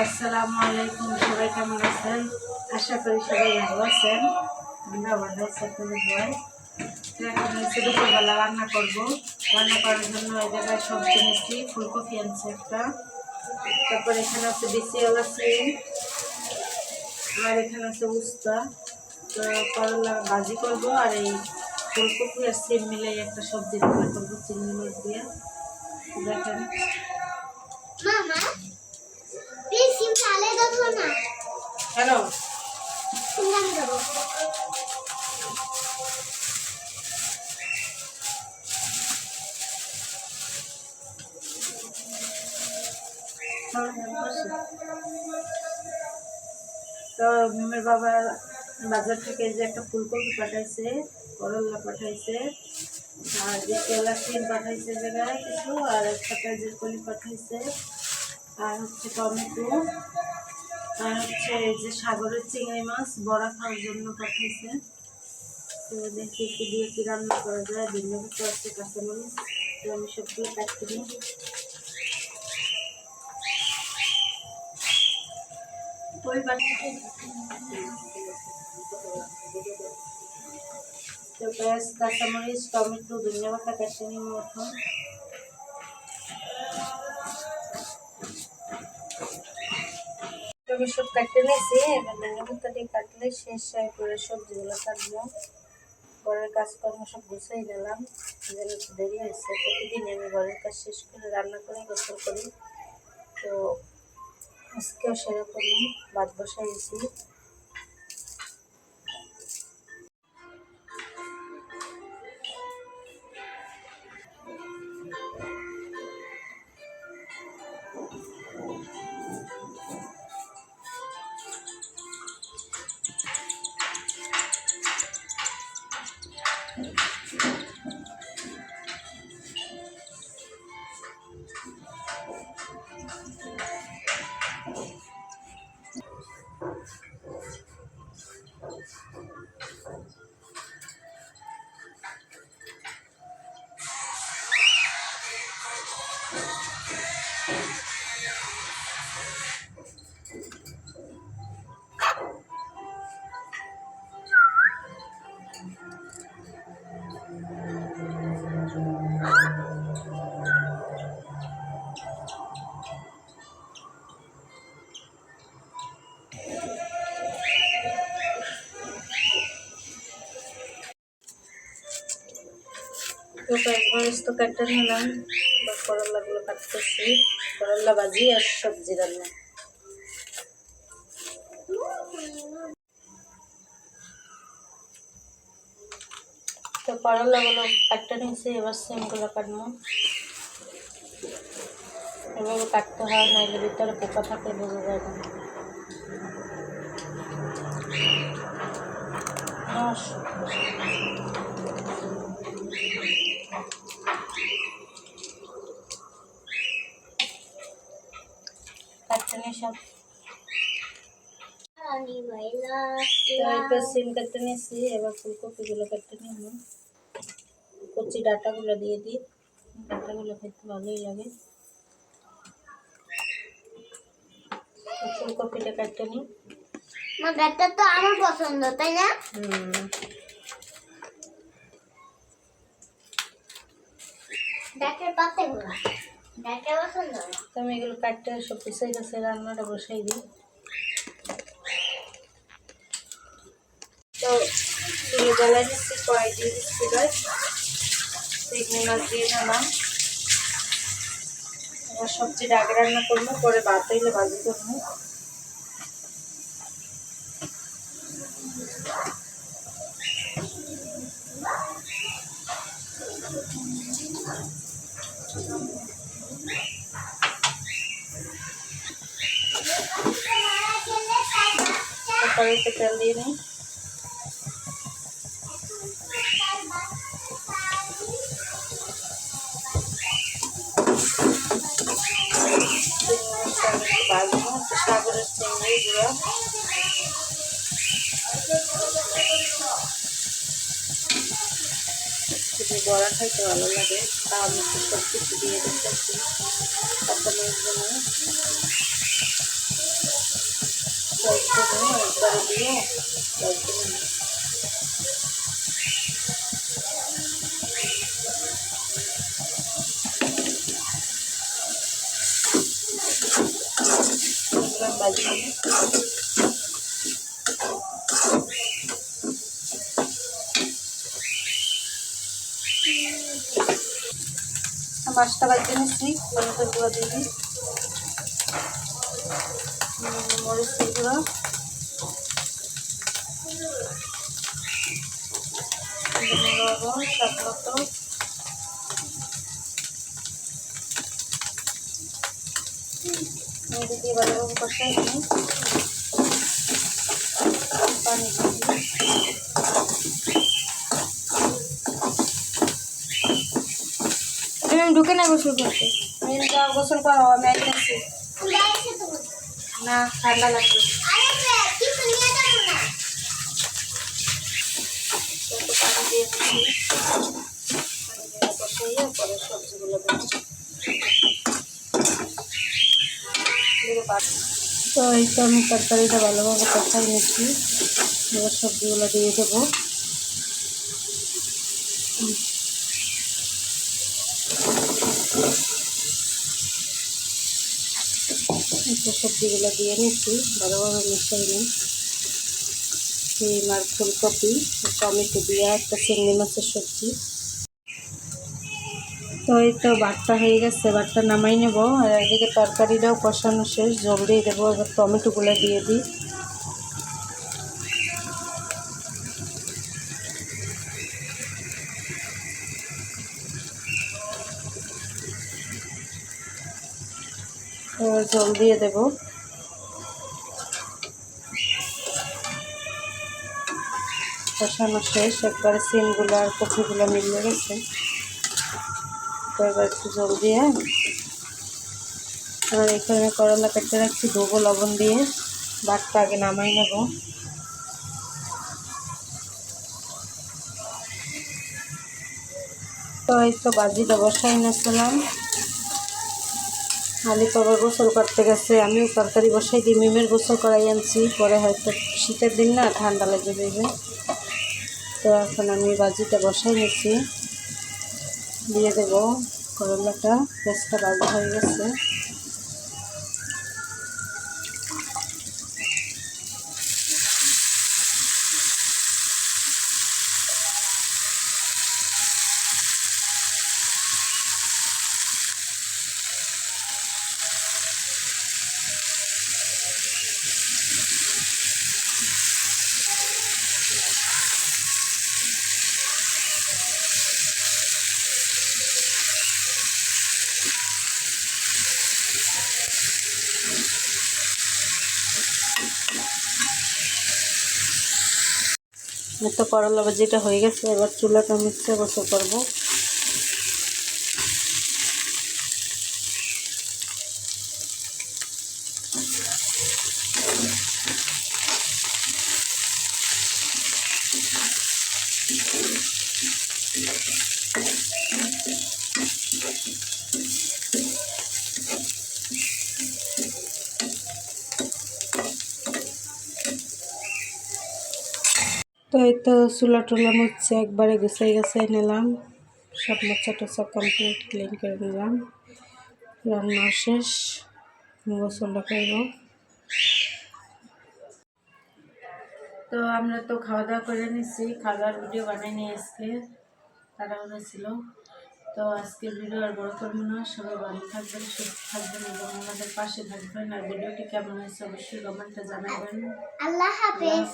আসসালামু আলাইকুম, সবাই কেমন আছেন? আশা করি সবাই ভালো আছেন। আমরা ভালো আছি আপনাদের দোয়ায়। তো এখন হচ্ছে দুপুরবেলা রান্না করবো। রান্না করার জন্য এই জায়গায় সবজি নিচ্ছি, ফুলকপি আনছে একটা, তারপর এখানে হচ্ছে বিসিওয়ালা সিম, আর এখানে আছে উস্তা। তো করলা ভাজি করবো, আর এই ফুলকপি আর সিম মিলে একটা সবজি রান্না করবো চিংড়ি মাছ দিয়ে। দেখেন কেন তো মেয়ের বাবা বাজার থেকে যে একটা ফুলকপি পাঠাইছে, করলা পাঠাইছে, আর বিকেলা সিম পাঠাইছে জায়গায় কিছু, আর একটা পেঁয়াজের কলি পাঠাইছে, আর হচ্ছে টমেটো, আর হচ্ছে এই যে সাগরের চিংড়ি মাছ বড়া খাওয়ার জন্য পাঠাইছে। তো দেখি কি দিয়ে কি রান্না করা যায়। ধন্যবাদ আছে কাঁচামরিচ, তো আমি সবগুলো কাটতে নিই। ওই বাটিতে তো পেঁয়াজ, কাঁচামরিচ, টমেটো, ধনিয়া পাতা কেটে নিই মতো। আমি সব কাটতে নিয়েছি, এবার ধনিয়া পাতা দিয়ে কাটলে শেষ করে সবজিগুলো কাটবো। ঘরের কাজকর্ম সব গুছিয়ে নিলাম, যেন একটু দেরি হয়েছে। প্রতিদিন আমি ঘরের কাজ শেষ করে রান্না করে গোসল করি, তো আজকেও সেরকমই ভাত বসাইছি। তো পেঁয়াজ তো কাটতে নিলাম, বা করলাগুলো কাটতেছি। করলা ভাজি আর সবজি রান্না। তো করলাগুলো কাটতে নিয়েছি, এবার সিমগুলো কাটবো। এভাবে কাটতে হয়, নাইলে ভিতরে পোকা থাকলে বোঝা যায় না। কাটতে নিয়ে সব সিম কাটতে নিয়েছি, এবার ফুলকপিগুলো কাটতে নিব। কচি ডাঁটাগুলো দিয়ে দিই, ডাঁটাগুলো খেতে ভালোই লাগে। ফুলকপিটা কাটতে নিই। ডাঁটা তো আমার পছন্দ, তাই না? ডাঁটার পাতাগুলো ডাঁটা পছন্দ না। আমি এগুলো কাটতে সব পিছিয়ে গেছে, রান্নাটা বসাই দিই। তো তুলে জ্বালাই নিচ্ছি, কড়াই দিয়ে দিচ্ছি, গাছ চিংড়ি মাছ দিয়ে দিলাম। এবার সবজিটা আগে রান্না করবো, পরে ভাত হইলে ভাজি করবো। কড়াইতে তেল দিয়ে নিই। ভাজবো সাগরের চিংড়ি গুঁড়া। যদি বড়া খাইতে ভালো লাগে, তা আমি সব কিছু দিয়ে দিতেছি কাঁচামরিচ জন্য। একবারে দিয়ে একদম বাজি মাছটা বাজিয়ে নিচ্ছি। হলুদের গুঁড়ো দিয়ে দিই, মরিচের গুঁড়ো, লবণ স্বাদ মতো, দিয়ে ভালোভাবে কষাই দিই, পানি দিয়ে দিই। আমি ঢুকে না গোসল করতে, আমি গোসল করা আমি আইতেছি না, ঠান্ডা লাগবে। পানি দিয়ে দিচ্ছি, পানি দিয়ে কষাইয়ে পরে সবজিগুলো দেবো। তো এই তো আমি তরকারিটা ভালোভাবে কষাই নিচ্ছি, এবার সবজিগুলো দিয়ে দেবো। সবজিগুলো দিয়ে নিচ্ছি, ভালোভাবে মিশিয়ে নিই। সিম আর ফুলকপি, টমেটো দিয়ে একটা চিংড়ি মাছের সবজি। তো এই তো ভাতটা হয়ে গেছে, ভাতটা নামাই নেব। আর এদিকে তরকারিটাও কষানো শেষ, জল দিয়ে দেবো। এবার টমেটোগুলো দিয়ে দিই। এবার জল দিয়ে দেবো। কষানো শেষ, একবারে সিমগুলো আর কপিগুলো মিলিয়ে গেছে। তো এবার একটু জল দিয়ে আর এখানে করলা কেটে রাখছি, ধোবো লবণ দিয়ে। ভাতটা আগে নামাই নেব। তো এই তো ভাজিটা বসাই নিয়েছিলাম। আলিপ আবার গোসল করতে গেছে, আমিও তরকারি বসাই দিই। মিমের গোসল করাই আনছি, পরে হয়তো শীতের দিন না, ঠান্ডা লেগে যাবে। তো এখন আমি ভাজিটা বসাই নিচ্ছি, দিয়ে দেবো করলাটা। পেঁয়াজটা ভাজা হয়ে গেছে। তো করলা ভাজিটা হয়ে গেছে, এবার চুলাটা মিক্সে গোসল করবো। তো এই তো চুলা টুলা মুচ্ছে একবারে গুছাই গেছে নিলাম, সব মোছা টোছা কমপ্লিট, ক্লিন করে নিলাম। রান্না শেষ, গোসলটা করব। তো আমরা তো খাওয়া দাওয়া করে নিচ্ছি, খাবার ভিডিও বানিয়ে নিয়ে আজকে তাড়াহুড়ো ছিল। তো আজকের ভিডিও আর বড় করবো না। সবাই ভালো থাকবেন, সুস্থ থাকবেন এবং আমাদের পাশে থাকবেন। আর ভিডিওটি কেমন হয়েছে অবশ্যই কমেন্টে জানাবেন। আল্লাহ হাফেজ।